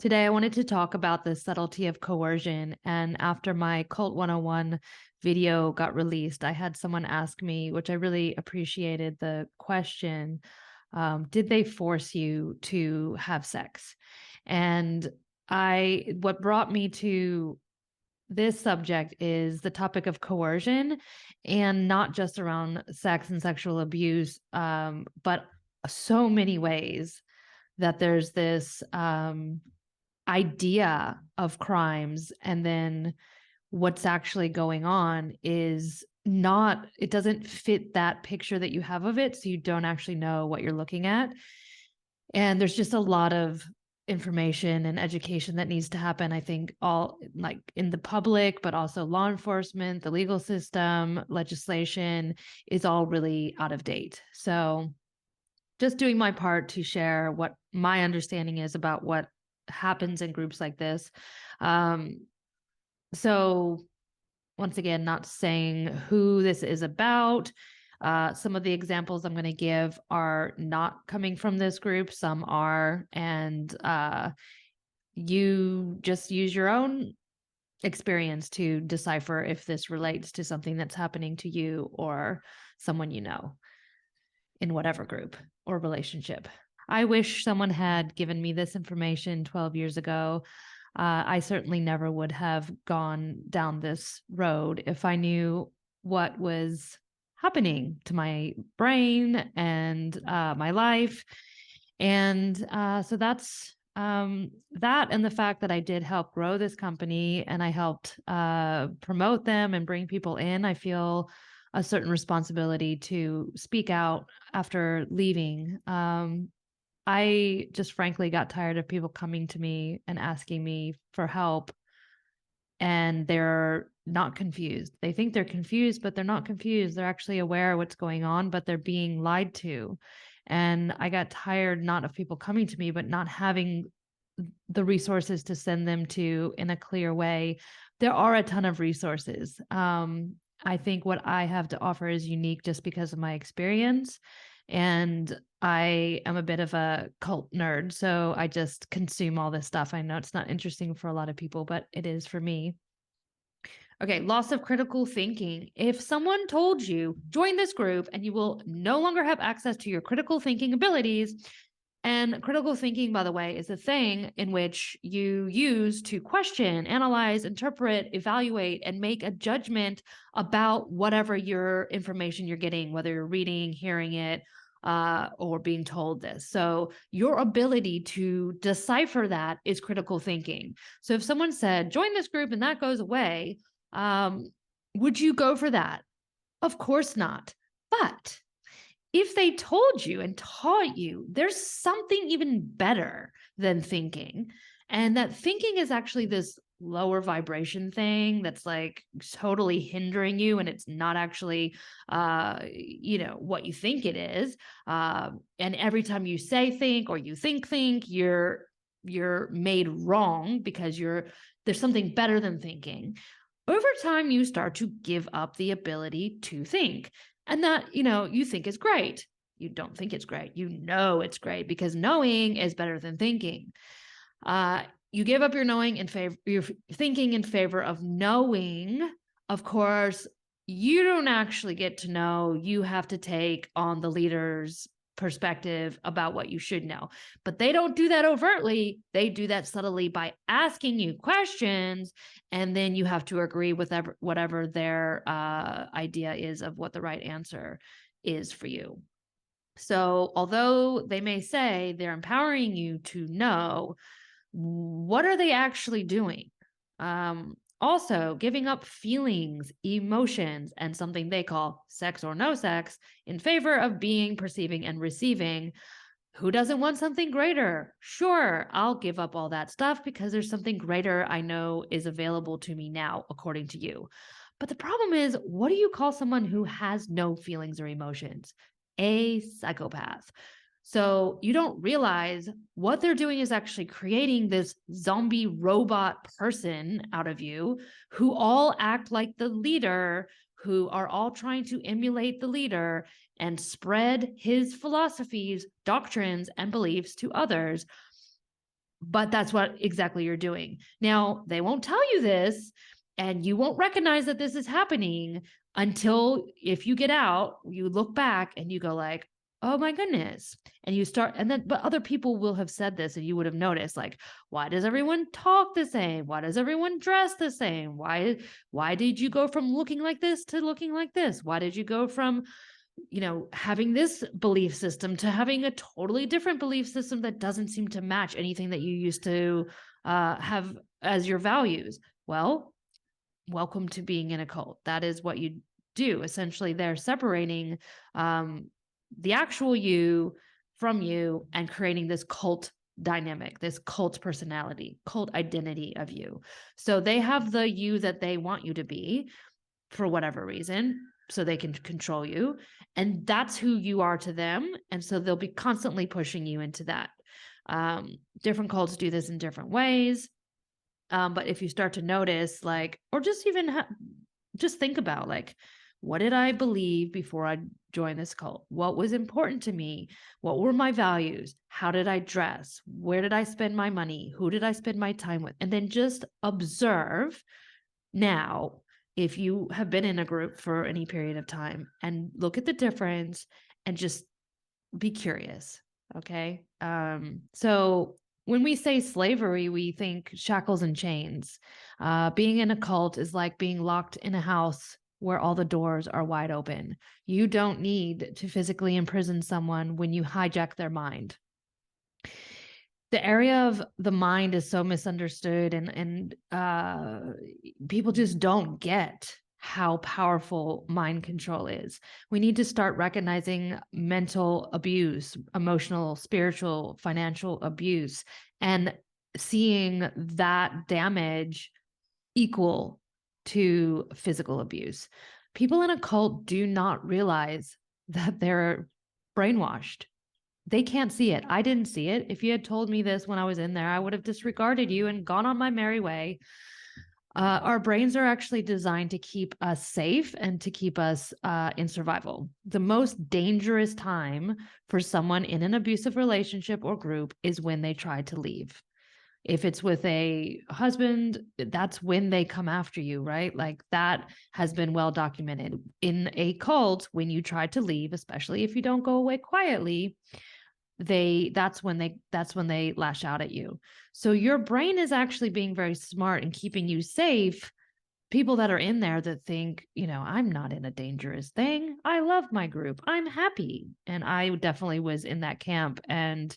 Today, I wanted to talk about the subtlety of coercion. And after my Cult 101 video got released, I had someone ask me, which I really appreciated the question, did they force you to have sex? And what brought me to this subject is the topic of coercion, and not just around sex and sexual abuse, but so many ways that there's this idea of crimes, and then what's actually going on is not, it doesn't fit that picture that you have of it, so you don't actually know what you're looking at. And there's just a lot of information and education that needs to happen, I think, all like in the public, but also law enforcement, the legal system, legislation is all really out of date. So just doing my part to share what my understanding is about what happens in groups like this. So once again, not saying who this is about. Some of the examples I'm going to give are not coming from this group. Some are, and you just use your own experience to decipher if this relates to something that's happening to you or someone you know in whatever group or relationship. I wish someone had given me this information 12 years ago. I certainly never would have gone down this road if I knew what was happening to my brain and my life. And so that's that, and the fact that I did help grow this company and I helped promote them and bring people in. I feel a certain responsibility to speak out after leaving. I just frankly got tired of people coming to me and asking me for help, and they're not confused. They think they're confused, but they're not confused. They're actually aware of what's going on, but they're being lied to. And I got tired not of people coming to me, but not having the resources to send them to in a clear way. There are a ton of resources. I think what I have to offer is unique just because of my experience. And I am a bit of a cult nerd, so I just consume all this stuff. I know it's not interesting for a lot of people, but it is for me. Okay, loss of critical thinking. If someone told you, join this group and you will no longer have access to your critical thinking abilities, and critical thinking, by the way, is a thing in which you use to question, analyze, interpret, evaluate, and make a judgment about whatever your information you're getting, whether you're reading, hearing it, or being told this. So your ability to decipher that is critical thinking. So if someone said, join this group and that goes away, would you go for that? Of course not. But if they told you and taught you there's something even better than thinking, and that thinking is actually this lower vibration thing that's like totally hindering you, and it's not actually what you think it is, and every time you say think or you think you're made wrong because there's something better than thinking. Over time you start to give up the ability to think. And that, you think is great. You don't think it's great. You know it's great because knowing is better than thinking. You give up your knowing in favor, your thinking in favor of knowing. Of course, you don't actually get to know. You have to take on the leader's perspective about what you should know. But they don't do that overtly. They do that subtly by asking you questions, and then you have to agree with whatever their idea is of what the right answer is for you. So although they may say they're empowering you to know, what are they actually doing? Also, giving up feelings, emotions, and something they call sex or no sex in favor of being, perceiving, and receiving. Who doesn't want something greater? Sure, I'll give up all that stuff because there's something greater I know is available to me now, according to you. But the problem is, what do you call someone who has no feelings or emotions? A psychopath. So you don't realize what they're doing is actually creating this zombie robot person out of you who all act like the leader, who are all trying to emulate the leader and spread his philosophies, doctrines, and beliefs to others. But that's what exactly you're doing. Now, they won't tell you this, and you won't recognize that this is happening until if you get out, you look back and you go like, oh my goodness. And you start, and then, but other people will have said this and you would have noticed, like, why does everyone talk the same? Why does everyone dress the same? Why did you go from looking like this to looking like this? Why did you go from, having this belief system to having a totally different belief system that doesn't seem to match anything that you used to have as your values? Well, welcome to being in a cult. That is what you do. Essentially, they're separating the actual you from you and creating this cult dynamic, this cult personality, cult identity of you. So they have the you that they want you to be for whatever reason, so they can control you. And that's who you are to them. And so they'll be constantly pushing you into that. Different cults do this in different ways. But if you start to notice, like, or just even just think about, like, what did I believe before I joined this cult? What was important to me? What were my values? How did I dress? Where did I spend my money? Who did I spend my time with? And then just observe now, if you have been in a group for any period of time, and look at the difference and just be curious. Okay. So when we say slavery, we think shackles and chains. Being in a cult is like being locked in a house where all the doors are wide open. You don't need to physically imprison someone when you hijack their mind. The area of the mind is so misunderstood, and people just don't get how powerful mind control is. We need to start recognizing mental abuse, emotional, spiritual, financial abuse, and seeing that damage equal to physical abuse. People in a cult do not realize that they're brainwashed. They can't see it. I didn't see it. If you had told me this when I was in there, I would have disregarded you and gone on my merry way. Our brains are actually designed to keep us safe and to keep us in survival. The most dangerous time for someone in an abusive relationship or group is when they try to leave. If it's with a husband, that's when they come after you, right? Like, that has been well documented. In a cult, when you try to leave, especially if you don't go away quietly, that's when they lash out at you. So your brain is actually being very smart and keeping you safe. People that are in there that think, I'm not in a dangerous thing. I love my group. I'm happy. And I definitely was in that camp. And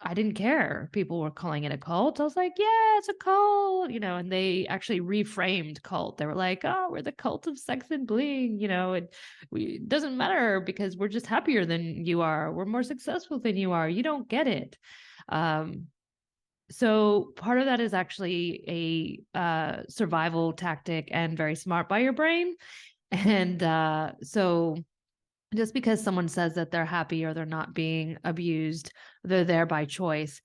I didn't care. People were calling it a cult. I was like, yeah, it's a cult, and they actually reframed cult. They were like, oh, we're the cult of sex and bling, it doesn't matter because we're just happier than you are. We're more successful than you are. You don't get it. So part of that is actually a survival tactic and very smart by your brain. And so just because someone says that they're happy or they're not being abused, they're there by choice,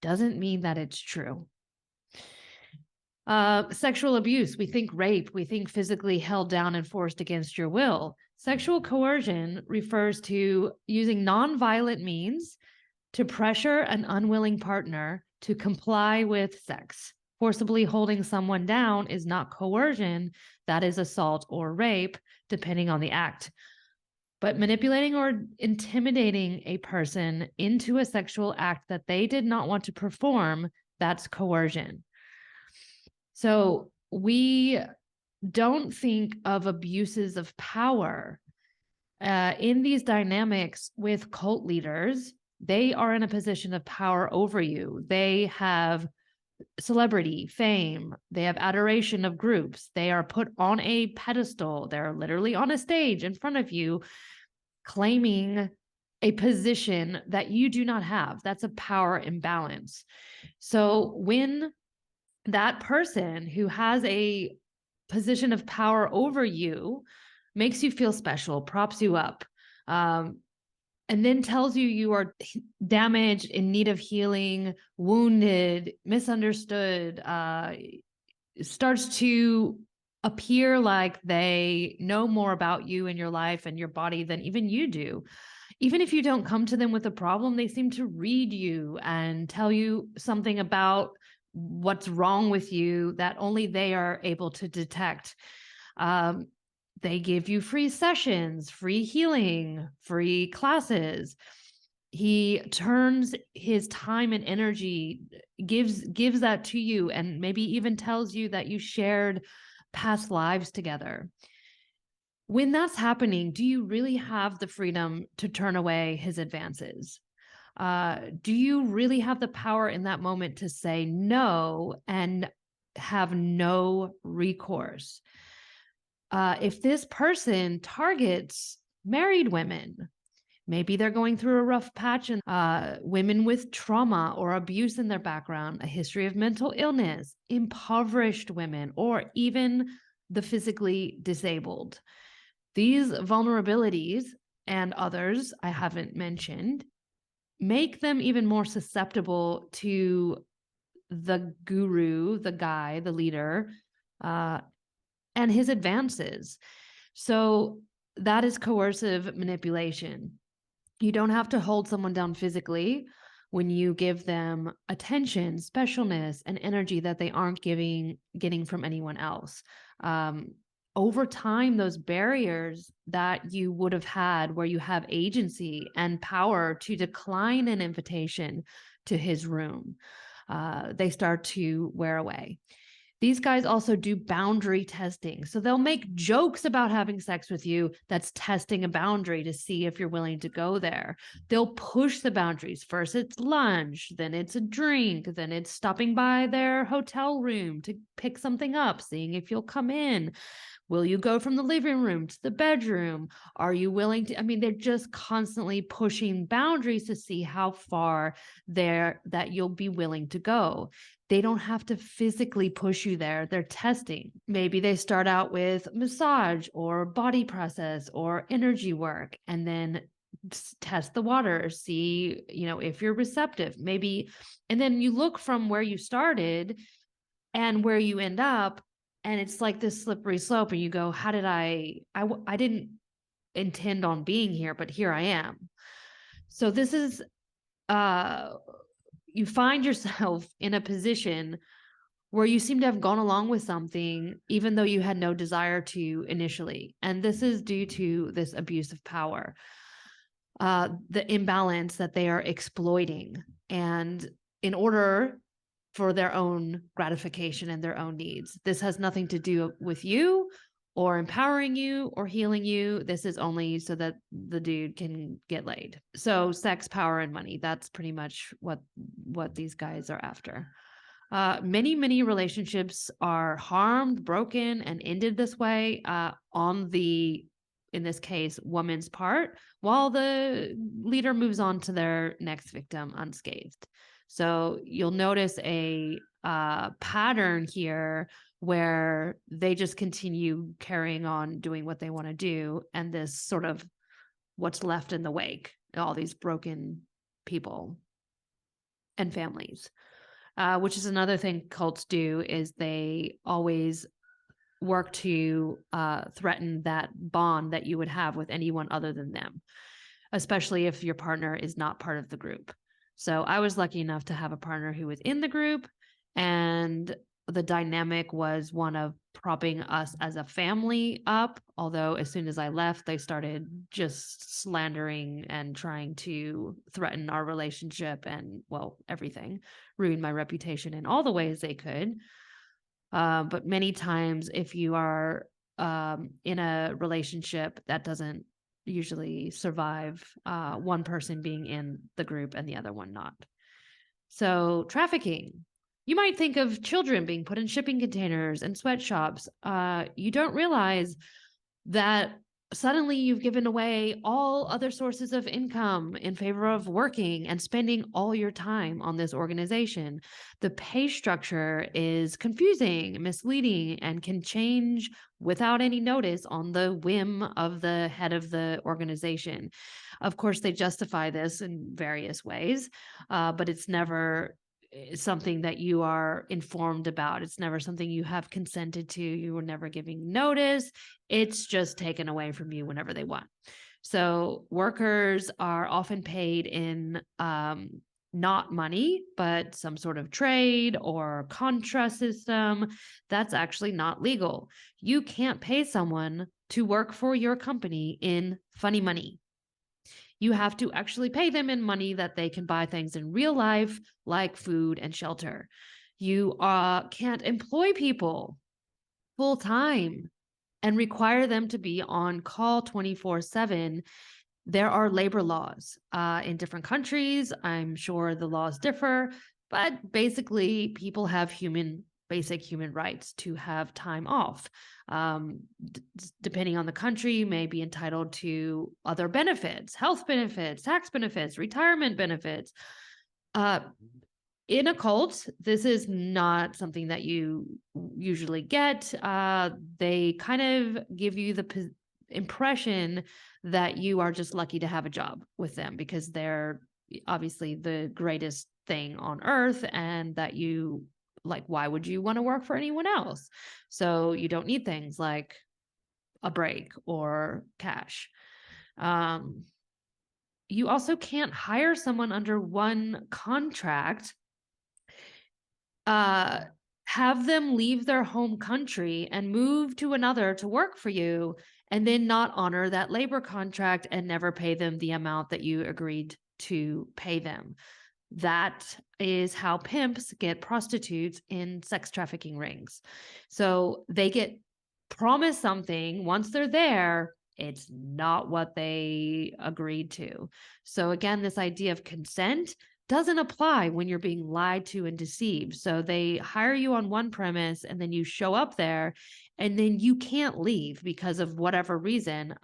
doesn't mean that it's true. Sexual abuse, we think rape, we think physically held down and forced against your will. Sexual coercion refers to using nonviolent means to pressure an unwilling partner to comply with sex. Forcibly holding someone down is not coercion, that is assault or rape, depending on the act. But manipulating or intimidating a person into a sexual act that they did not want to perform, that's coercion. So we don't think of abuses of power in these dynamics with cult leaders. They are in a position of power over you. They have celebrity, fame, they have adoration of groups. They are put on a pedestal. They're literally on a stage in front of you, claiming a position that you do not have. That's a power imbalance. So when that person who has a position of power over you makes you feel special, props you up, and then tells you you are damaged, in need of healing, wounded, misunderstood, starts to appear like they know more about you and your life and your body than even you do. Even if you don't come to them with a problem, they seem to read you and tell you something about what's wrong with you that only they are able to detect. They give you free sessions, free healing, free classes. He turns his time and energy, gives that to you, and maybe even tells you that you shared past lives together. When that's happening, do you really have the freedom to turn away his advances? Do you really have the power in that moment to say no and have no recourse? If this person targets married women, maybe they're going through a rough patch, and women with trauma or abuse in their background, a history of mental illness, impoverished women, or even the physically disabled. These vulnerabilities and others I haven't mentioned make them even more susceptible to the guru, the guy, the leader, and his advances. So that is coercive manipulation. You don't have to hold someone down physically when you give them attention, specialness, and energy that they aren't getting from anyone else. Over time, those barriers that you would have had where you have agency and power to decline an invitation to his room, they start to wear away. These guys also do boundary testing. So they'll make jokes about having sex with you. That's testing a boundary to see if you're willing to go there. They'll push the boundaries. First it's lunch, then it's a drink, then it's stopping by their hotel room to pick something up, seeing if you'll come in. Will you go from the living room to the bedroom? Are you willing to? I mean, they're just constantly pushing boundaries to see how far that you'll be willing to go. They don't have to physically push you there. They're testing. Maybe they start out with massage or body process or energy work, and then test the water, see, if you're receptive, maybe. And then you look from where you started and where you end up, and it's like this slippery slope, and you go, how did I didn't intend on being here, but here I am. So this is, you find yourself in a position where you seem to have gone along with something, even though you had no desire to initially. And this is due to this abuse of power, the imbalance that they are exploiting. And in order for their own gratification and their own needs. This has nothing to do with you or empowering you or healing you. This is only so that the dude can get laid. So sex, power, and money. That's pretty much what these guys are after. Many relationships are harmed, broken, and ended this way in this case, woman's part, while the leader moves on to their next victim unscathed. So you'll notice a pattern here where they just continue carrying on doing what they want to do. And this sort of what's left in the wake, all these broken people and families, which is another thing cults do, is they always work to threaten that bond that you would have with anyone other than them, especially if your partner is not part of the group. So I was lucky enough to have a partner who was in the group, and the dynamic was one of propping us as a family up. Although as soon as I left, they started just slandering and trying to threaten our relationship and, well, everything, ruin my reputation in all the ways they could. But many times if you are in a relationship, that doesn't usually survive one person being in the group and the other one not. So trafficking, you might think of children being put in shipping containers and sweatshops. You don't realize that suddenly you've given away all other sources of income in favor of working and spending all your time on this organization. The pay structure is confusing, misleading, and can change without any notice on the whim of the head of the organization. Of course, they justify this in various ways, but it's never something that you are informed about. It's never something you have consented to. You were never giving notice. It's just taken away from you whenever they want. So workers are often paid in not money, but some sort of trade or contra system. That's actually not legal. You can't pay someone to work for your company in funny money. You have to actually pay them in money that they can buy things in real life, like food and shelter. You can't employ people full time and require them to be on call 24/7. There are labor laws in different countries. I'm sure the laws differ, but basically, people have basic human rights to have time off. Depending on the country, you may be entitled to other benefits, health benefits, tax benefits, retirement benefits. In a cult, this is not something that you usually get. They kind of give you the impression that you are just lucky to have a job with them because they're obviously the greatest thing on earth, and that why would you want to work for anyone else? So you don't need things like a break or cash. You also can't hire someone under one contract, have them leave their home country and move to another to work for you, and then not honor that labor contract and never pay them the amount that you agreed to pay them. That is how pimps get prostitutes in sex trafficking rings. So they get promised something. Once they're there, it's not what they agreed to. So again, this idea of consent doesn't apply when you're being lied to and deceived. So they hire you on one premise, and then you show up there, and then you can't leave because of whatever reason,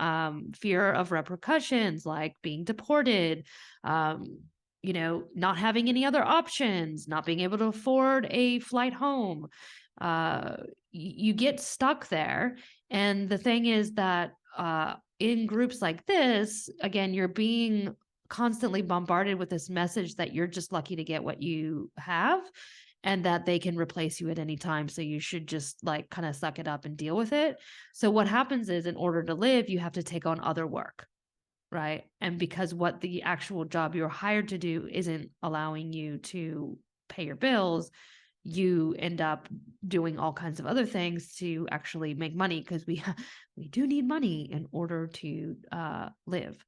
fear of repercussions like being deported, not having any other options, not being able to afford a flight home. You get stuck there. And the thing is that in groups like this, again, you're being constantly bombarded with this message that you're just lucky to get what you have, and that they can replace you at any time. So you should just kind of suck it up and deal with it. So what happens is, in order to live, you have to take on other work, right? And because what the actual job you're hired to do isn't allowing you to pay your bills, you end up doing all kinds of other things to actually make money, because we do need money in order to live.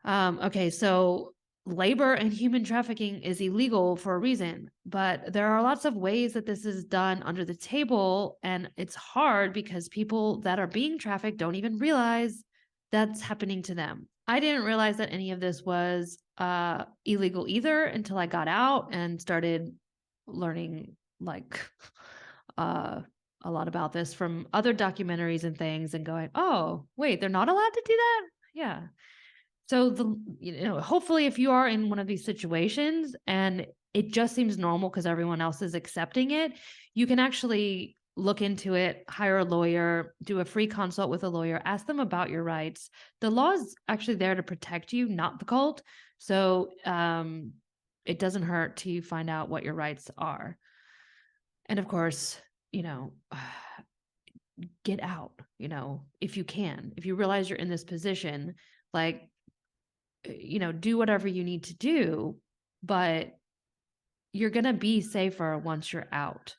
Okay, so labor and human trafficking is illegal for a reason, but there are lots of ways that this is done under the table, and it's hard because people that are being trafficked don't even realize that's happening to them. I didn't realize that any of this was illegal either until I got out and started learning a lot about this from other documentaries and things, and going, oh, wait, they're not allowed to do that? Yeah. So hopefully if you are in one of these situations and it just seems normal because everyone else is accepting it, you can actually look into it, hire a lawyer, do a free consult with a lawyer, ask them about your rights. The law is actually there to protect you, not the cult. So it doesn't hurt to find out what your rights are. And of course, get out, if you can. If you realize you're in this position, do whatever you need to do, but you're going to be safer once you're out.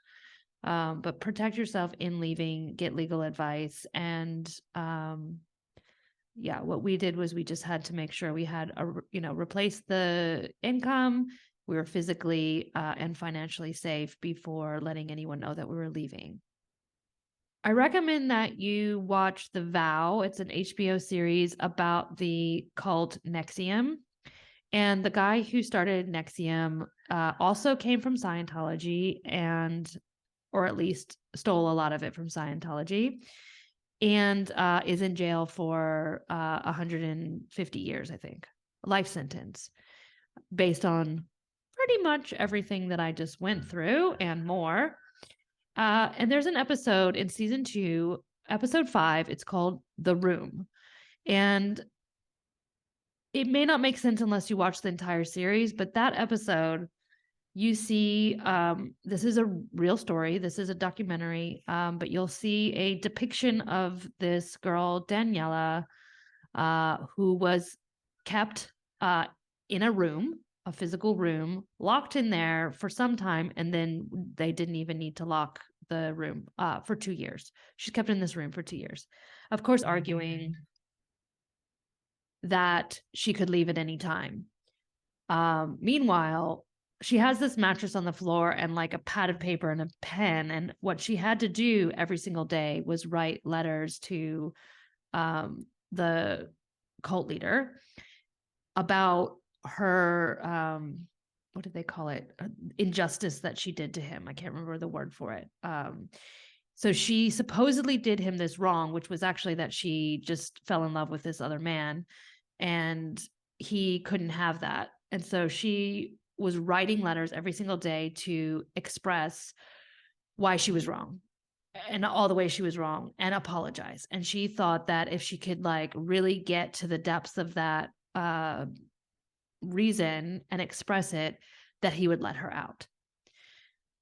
But protect yourself in leaving, get legal advice. And what we did was we just had to make sure we had replace the income. We were physically and financially safe before letting anyone know that we were leaving. I recommend that you watch The Vow. It's an HBO series about the cult NXIVM. And the guy who started NXIVM also came from Scientology, or at least stole a lot of it from Scientology, and is in jail for 150 years, I think. Life sentence, based on pretty much everything that I just went through and more. And there's an episode in season 2, episode 5. It's called The Room. And it may not make sense unless you watch the entire series, but that episode, you see, this is a real story. This is a documentary, but you'll see a depiction of this girl, Daniela, who was kept in a physical room, locked in there for some time, and then they didn't even need to lock the room for 2 years. She's kept in this room for 2 years, of course, arguing that she could leave at any time. Meanwhile, she has this mattress on the floor and like a pad of paper and a pen. And what she had to do every single day was write letters to the cult leader about her, what did they call it? Injustice that she did to him. I can't remember the word for it. So she supposedly did him this wrong, which was actually that she just fell in love with this other man and he couldn't have that. And so she was writing letters every single day to express why she was wrong and all the ways she was wrong and apologize. And she thought that if she could like really get to the depths of that reason and express it, that he would let her out.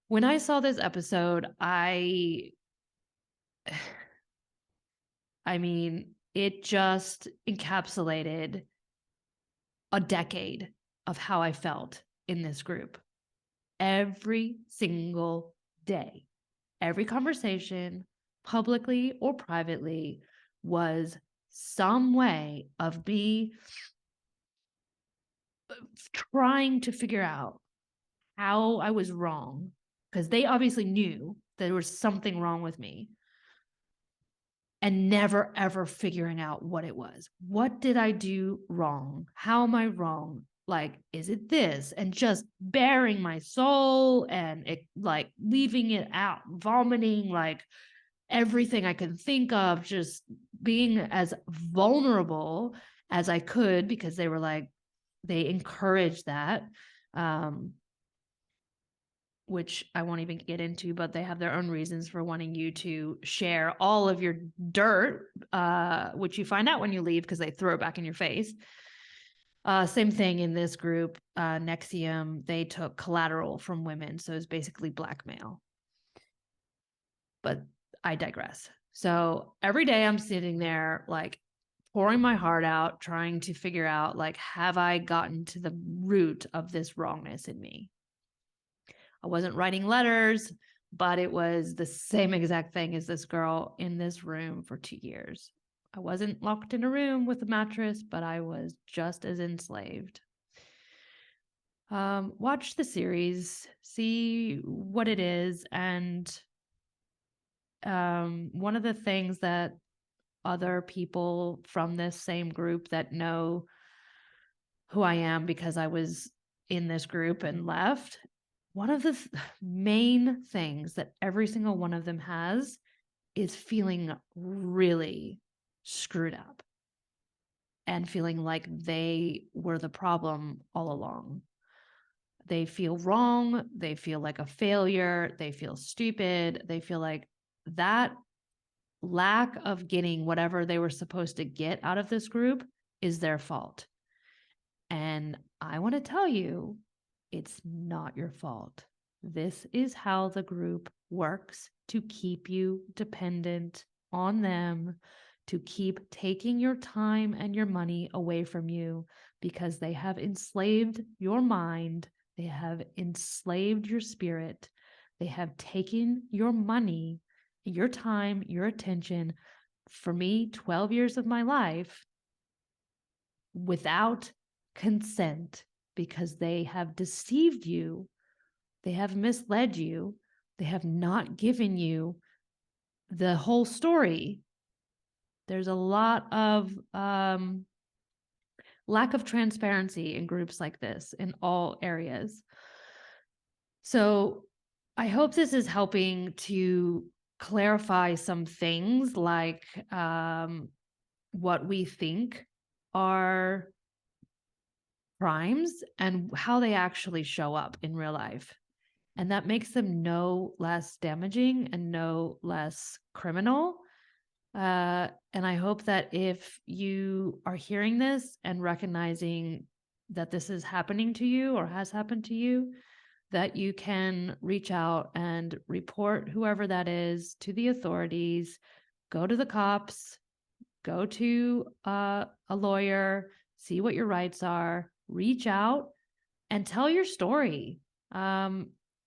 When I saw this episode, I mean, it just encapsulated a decade of how I felt in this group. Every single day, every conversation, publicly or privately, was some way of me trying to figure out how I was wrong, because they obviously knew that there was something wrong with me, and never ever figuring out what it was. What did I do wrong? How am I wrong? Like, is it this? And just bearing my soul and it, like leaving it out, vomiting like everything I could think of, just being as vulnerable as I could, because they were like, they encouraged that. Which I won't even get into, but they have their own reasons for wanting you to share all of your dirt, which you find out when you leave because they throw it back in your face. Same thing in this group, NXIVM, they took collateral from women. So it's basically blackmail. But I digress. So every day I'm sitting there, like pouring my heart out, trying to figure out, like, have I gotten to the root of this wrongness in me? I wasn't writing letters, but it was the same exact thing as this girl in this room for 2 years. I wasn't locked in a room with a mattress, but I was just as enslaved. Watch the series, see what it is. And one of the things that other people from this same group that know who I am because I was in this group and left, one of the main things that every single one of them has is feeling really screwed up and feeling like they were the problem all along. They feel wrong. They feel like a failure. They feel stupid. They feel like that lack of getting whatever they were supposed to get out of this group is their fault. And I want to tell you, it's not your fault. This is how the group works to keep you dependent on them, to keep taking your time and your money away from you, because they have enslaved your mind. They have enslaved your spirit. They have taken your money, your time, your attention. For me, 12 years of my life without consent, because they have deceived you, they have misled you, they have not given you the whole story. There's a lot of lack of transparency in groups like this in all areas. So I hope this is helping to clarify some things, like what we think are crimes and how they actually show up in real life. And that makes them no less damaging and no less criminal. And I hope that if you are hearing this and recognizing that this is happening to you or has happened to you, that you can reach out and report whoever that is to the authorities, go to the cops, go to a lawyer, see what your rights are, reach out and tell your story.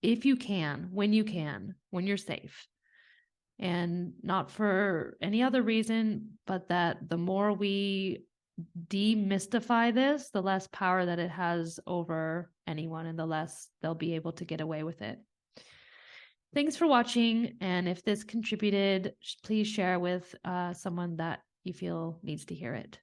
If you can, when you're safe. And not for any other reason, but that the more we demystify this, the less power that it has over anyone and the less they'll be able to get away with it. Thanks for watching. And if this contributed, please share with someone that you feel needs to hear it.